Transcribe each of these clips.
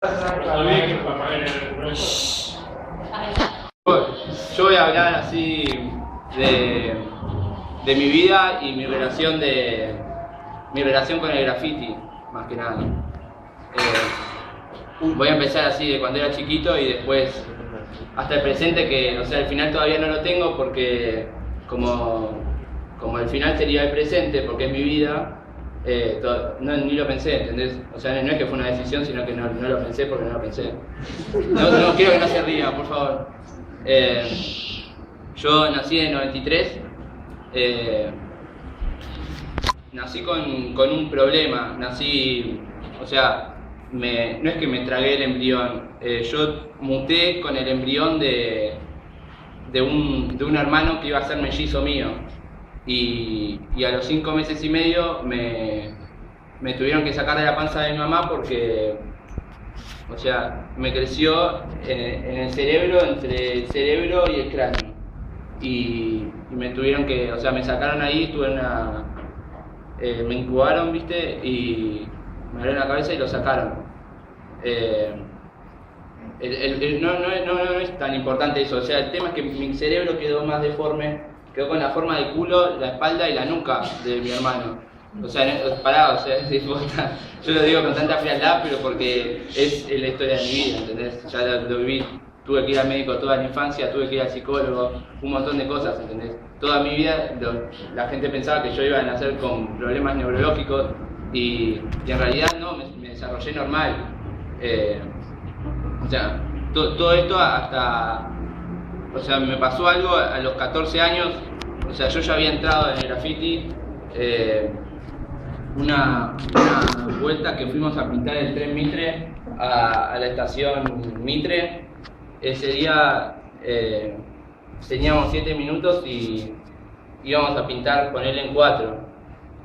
Yo voy a hablar así de mi vida y mi relación con el graffiti, más que nada. Voy a empezar así de cuando era chiquito y después hasta el presente, que o sea, el final todavía no lo tengo porque como el final sería el presente, porque es mi vida. Ni lo pensé, ¿entendés? O sea, no es que fue una decisión, sino que no lo pensé porque no lo pensé. No quiero que no se ría, por favor. Yo nací en el 93. Nací con un problema. O sea, no es que me tragué el embrión. Yo muté con el embrión de un hermano que iba a ser mellizo mío. Y a los 5 meses y medio me tuvieron que sacar de la panza de mi mamá porque, o sea, me creció en el cerebro, entre el cerebro y el cráneo. Y me tuvieron que, o sea, me sacaron ahí, me incubaron, ¿viste? Y me abrieron la cabeza y lo sacaron. No es tan importante eso, o sea, el tema es que mi cerebro quedó más deforme. Quedó con la forma del culo, la espalda y la nuca de mi hermano. O sea, yo lo digo con tanta frialdad, pero porque es la historia de mi vida, ¿entendés? Ya lo viví, tuve que ir al médico toda la infancia, tuve que ir al psicólogo, un montón de cosas, ¿entendés? Toda mi vida la gente pensaba que yo iba a nacer con problemas neurológicos y en realidad no, me desarrollé normal. O sea, todo esto hasta... O sea, me pasó algo a los 14 años, o sea, yo ya había entrado en el graffiti, una vuelta que fuimos a pintar el tren Mitre a la estación Mitre. Ese día teníamos 7 minutos y íbamos a pintar con él en 4.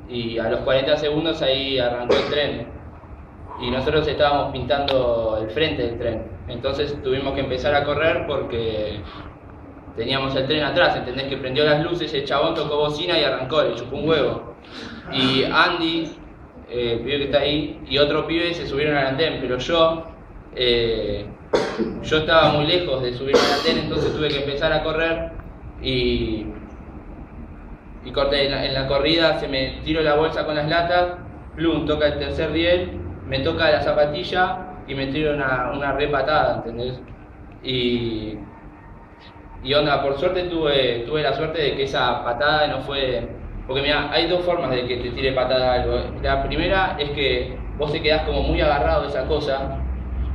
Y a los 40 segundos ahí arrancó el tren. Y nosotros estábamos pintando el frente del tren. Entonces tuvimos que empezar a correr porque teníamos el tren atrás, ¿entendés? Que prendió las luces, el chabón tocó bocina y arrancó, le chupó un huevo. Y Andy, el pibe que está ahí, y otro pibe se subieron al andén, pero yo estaba muy lejos de subir al andén, entonces tuve que empezar a correr y corté. En la corrida se me tiró la bolsa con las latas, plum, toca el tercer riel, me toca la zapatilla y me tiro una re patada, ¿entendés? Y onda, por suerte tuve la suerte de que esa patada no fue... Porque mira, hay dos formas de que te tire patada algo. La primera es que vos te quedás como muy agarrado de esa cosa.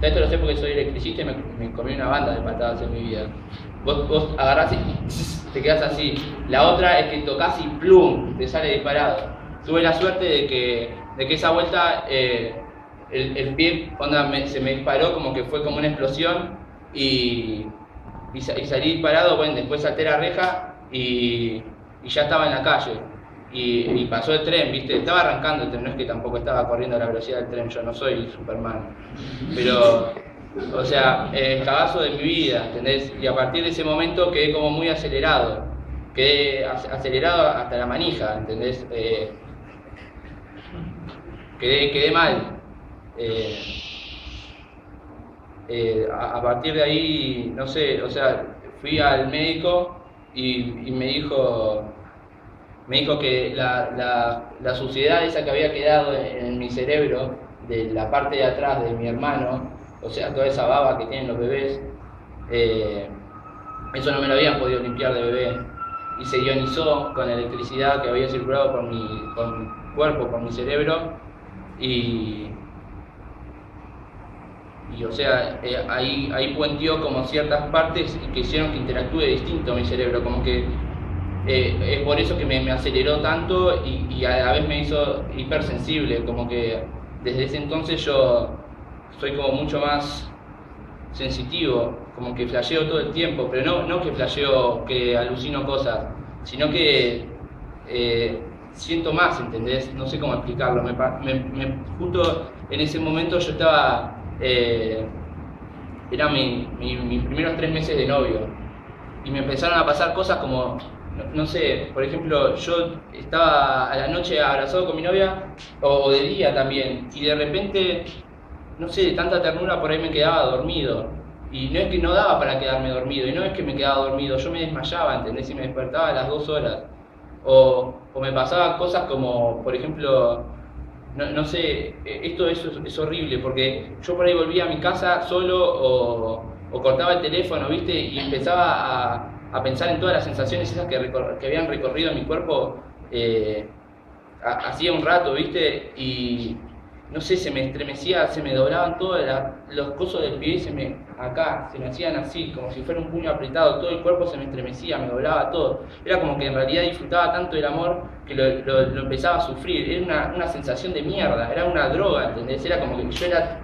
Esto lo sé porque soy electricista y me comí una banda de patadas en mi vida. Vos agarrás y te quedás así. La otra es que tocas y plum, te sale disparado. Tuve la suerte de que esa vuelta el pie onda, se me disparó, como que fue como una explosión y salí disparado. Bueno, después salté la reja y ya estaba en la calle y pasó el tren, ¿viste? Estaba arrancando el tren, no es que tampoco estaba corriendo a la velocidad del tren, yo no soy Superman, pero, o sea, el cagazo de mi vida, ¿entendés? Y a partir de ese momento quedé como muy acelerado, hasta la manija, ¿entendés? Quedé mal. A partir de ahí, no sé, o sea, fui al médico y me dijo que la suciedad esa que había quedado en mi cerebro, de la parte de atrás de mi hermano, o sea, toda esa baba que tienen los bebés, eso no me lo habían podido limpiar de bebé y se ionizó con la electricidad que había circulado por mi cuerpo, por mi cerebro y o sea, ahí puenteó como ciertas partes que hicieron que interactúe distinto mi cerebro, como que es por eso que me aceleró tanto y a la vez me hizo hipersensible, como que desde ese entonces yo soy como mucho más sensitivo, como que flasheo todo el tiempo, pero no que flasheo, que alucino cosas, sino que siento más, ¿entendés? No sé cómo explicarlo. Justo en ese momento yo estaba... era mis primeros 3 meses de novio y me empezaron a pasar cosas como, no sé, por ejemplo, yo estaba a la noche abrazado con mi novia o de día también y de repente no sé, de tanta ternura por ahí me quedaba dormido. Y no es que no daba para quedarme dormido, y no es que me quedaba dormido, yo me desmayaba, ¿entendés? Y me despertaba a las 2 horas. O me pasaban cosas como, por ejemplo, no sé, esto es horrible, porque yo por ahí volvía a mi casa solo o cortaba el teléfono, ¿viste? Y empezaba a pensar en todas las sensaciones esas que habían recorrido mi cuerpo hacía un rato, ¿viste? Y no sé, se me estremecía, se me doblaban todos los cosos del pie, se me hacían así, como si fuera un puño apretado, todo el cuerpo se me estremecía, me doblaba todo. Era como que en realidad disfrutaba tanto del amor que lo empezaba a sufrir, era una sensación de mierda, era una droga, ¿entendés? Era como que yo era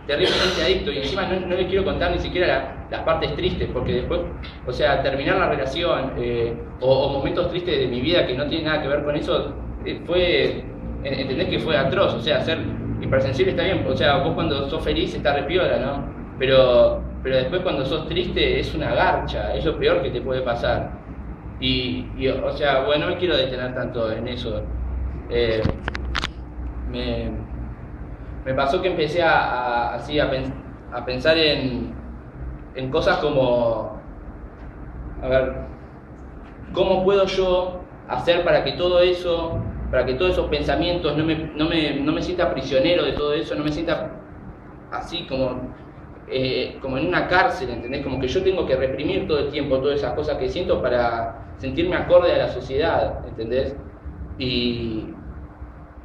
terriblemente adicto y encima no les quiero contar ni siquiera las partes tristes, porque después, o sea, terminar la relación o momentos tristes de mi vida que no tienen nada que ver con eso, entendés que fue atroz, o sea, ser hipersensible está bien, o sea, vos cuando sos feliz está re piola, ¿no? Pero después cuando sos triste es una garcha, es lo peor que te puede pasar. Y o sea, bueno, no me quiero detener tanto en eso. Me pasó que empecé a pensar en cosas como, a ver, ¿cómo puedo yo hacer para que todos esos pensamientos no me sienta prisionero de todo eso, no me sienta así como en una cárcel, ¿entendés? Como que yo tengo que reprimir todo el tiempo todas esas cosas que siento para sentirme acorde a la sociedad, ¿entendés? Y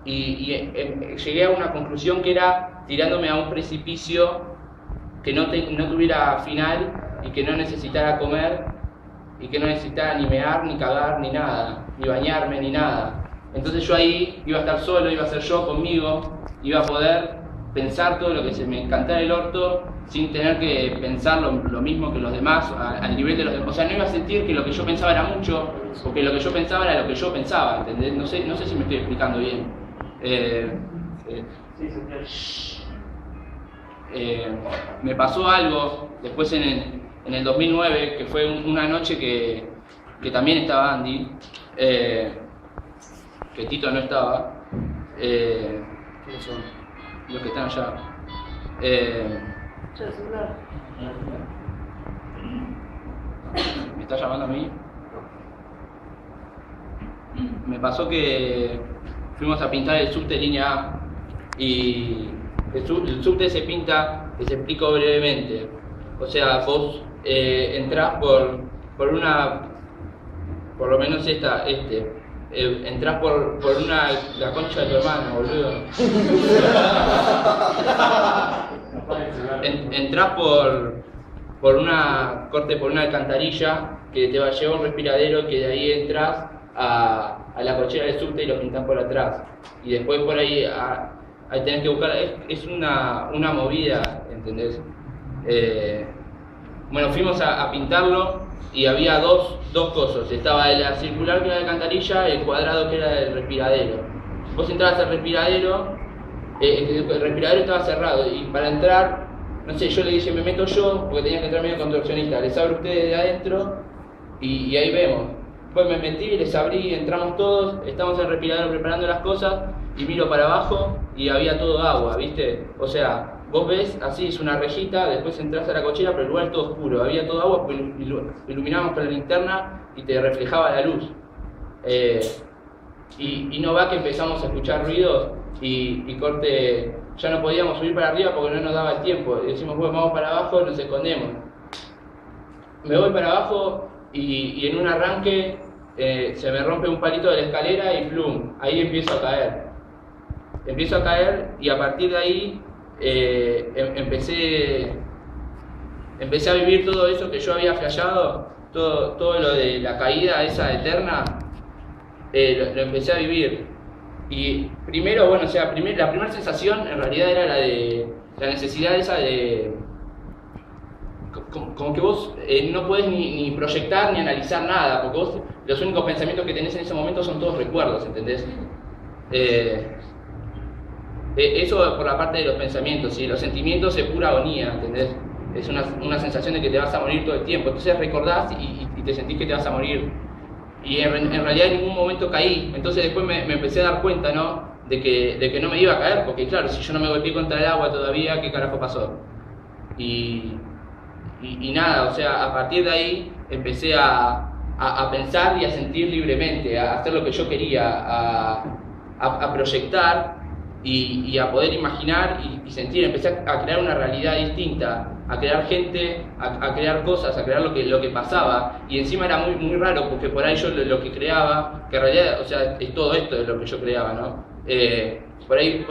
llegué a una conclusión que era tirándome a un precipicio que no tuviera final y que no necesitara comer y que no necesitara ni mear, ni cagar, ni nada, ni bañarme, ni nada. Entonces yo ahí iba a estar solo, iba a ser yo conmigo, iba a poder pensar todo lo que se me cantara el orto sin tener que pensar lo mismo que los demás, al nivel de los demás. O sea, no iba a sentir que lo que yo pensaba era mucho, porque lo que yo pensaba era lo que yo pensaba, ¿entendés? No sé si me estoy explicando bien. Me pasó algo después en el 2009, que fue una noche que también estaba Andy, que Tito no estaba, ¿quiénes son? Los que están allá. ¿Me está llamando a mí? Me pasó que fuimos a pintar el subte línea A y el subte se pinta, les explico brevemente. O sea, vos entrás por una, por lo menos entrás por la concha de tu hermana, boludo. Entrás por una alcantarilla que te va a llevar un respiradero, que de ahí entras a la cochera del subte y lo pintás por atrás. Y después por ahí tenés que buscar, es una movida, ¿entendés? Bueno, fuimos a pintarlo y había dos cosas. Estaba la circular, que era la alcantarilla, y el cuadrado, que era el respiradero. Vos entrabas al respiradero, el respiradero estaba cerrado, y para entrar, no sé, yo le dije, me meto yo, porque tenía que entrar medio contorsionista, les abro ustedes de adentro, y ahí vemos. Después me metí, les abrí, entramos todos, estamos en el respiradero preparando las cosas, y miro para abajo, y había todo agua, ¿viste? O sea, vos ves, así es una rejita, después entras a la cochera, pero el lugar todo oscuro, había todo agua, pues iluminábamos con la linterna y te reflejaba la luz. Y no va que empezamos a escuchar ruidos y corte, ya no podíamos subir para arriba porque no nos daba el tiempo. Y decimos, bueno, vamos para abajo, nos escondemos. Me voy para abajo y en un arranque se me rompe un palito de la escalera y plum, ahí empiezo a caer. Empiezo a caer y a partir de ahí empecé a vivir todo eso que yo había flasheado, todo lo de la caída esa eterna, lo empecé a vivir. Y primero, bueno, o sea, la primera sensación en realidad era la necesidad esa de como que vos no podés ni proyectar ni analizar nada, porque vos los únicos pensamientos que tenés en ese momento son todos recuerdos, ¿entendés? Eso por la parte de los pensamientos, y los sentimientos es pura agonía, ¿entendés? Es una sensación de que te vas a morir todo el tiempo, entonces recordás y te sentís que te vas a morir. Y en realidad en ningún momento caí, entonces después me empecé a dar cuenta, ¿no? de que no me iba a caer, porque claro, si yo no me golpeé contra el agua todavía, ¿qué carajo pasó? Y nada, o sea, a partir de ahí empecé a pensar y a sentir libremente, a hacer lo que yo quería, a proyectar y a poder imaginar y sentir. Empecé a crear una realidad distinta, a crear gente, a crear cosas, a crear lo que pasaba, y encima era muy raro, porque por ahí yo lo que creaba, que en realidad, o sea, es todo esto de lo que yo creaba, ¿no? Por ahí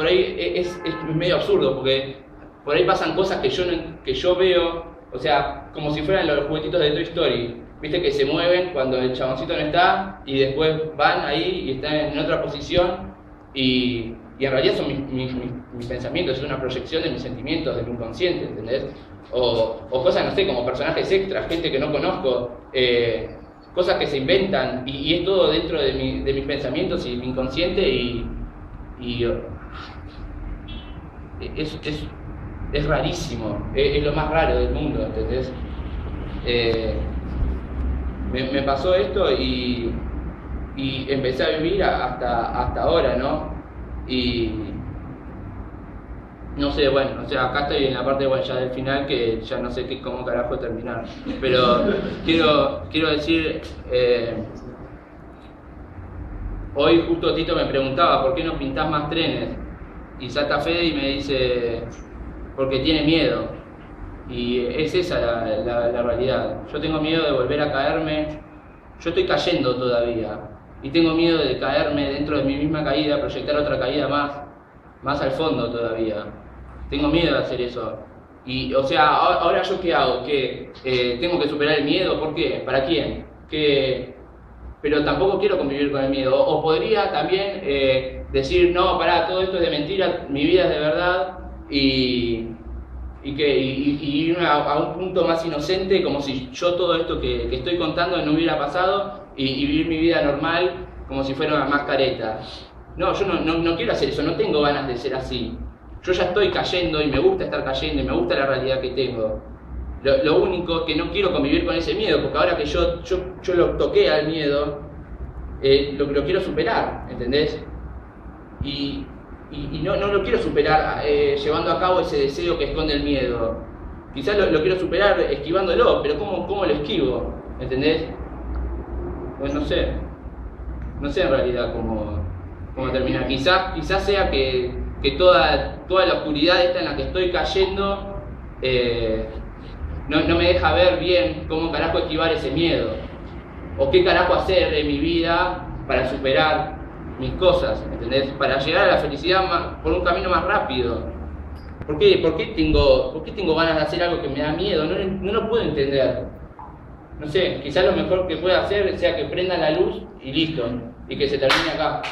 es medio absurdo, porque por ahí pasan cosas que yo veo, o sea, como si fueran los juguetitos de Toy Story, viste, que se mueven cuando el chaboncito no está, y después van ahí y están en otra posición, y en realidad son mis pensamientos, es una proyección de mis sentimientos, de mi inconsciente, ¿entendés? O cosas, no sé, como personajes extras, gente que no conozco, cosas que se inventan, y es todo dentro de mis pensamientos y mi inconsciente, es rarísimo, es lo más raro del mundo, ¿entendés? Me pasó esto y empecé a vivir hasta ahora, ¿no? Y no sé, bueno, o sea, acá estoy en la parte, bueno, ya del final, que ya no sé cómo carajo terminar, pero quiero decir, hoy justo Tito me preguntaba ¿por qué no pintás más trenes? Y salta Fede y me dice porque tiene miedo, y es esa la realidad. Yo tengo miedo de volver a caerme, yo estoy cayendo todavía, y tengo miedo de caerme dentro de mi misma caída, proyectar otra caída más al fondo todavía. Tengo miedo de hacer eso. Y, o sea, ahora yo ¿qué hago? ¿Qué? ¿Tengo que superar el miedo? ¿Por qué? ¿Para quién? Pero tampoco quiero convivir con el miedo. O podría también decir, no, pará, todo esto es de mentira, mi vida es de verdad, y ir a un punto más inocente, como si yo todo esto que estoy contando no hubiera pasado, y vivir mi vida normal como si fuera una mascareta. No, yo no quiero hacer eso, no tengo ganas de ser así. Yo ya estoy cayendo y me gusta estar cayendo y me gusta la realidad que tengo. Lo único que no quiero convivir con ese miedo, porque ahora que yo lo toqué al miedo, lo quiero superar, ¿entendés? Y no lo quiero superar llevando a cabo ese deseo que esconde el miedo. Quizás lo quiero superar esquivándolo, pero ¿cómo lo esquivo? ¿Entendés? Pues no sé en realidad cómo terminar. Quizás sea que toda la oscuridad esta en la que estoy cayendo no me deja ver bien cómo carajo esquivar ese miedo, o qué carajo hacer en mi vida para superar mis cosas, ¿entendés? Para llegar a la felicidad por un camino más rápido. ¿Por qué tengo ganas de hacer algo que me da miedo? No lo puedo entender. No sé, quizás lo mejor que pueda hacer sea que prenda la luz y listo, y que se termine acá.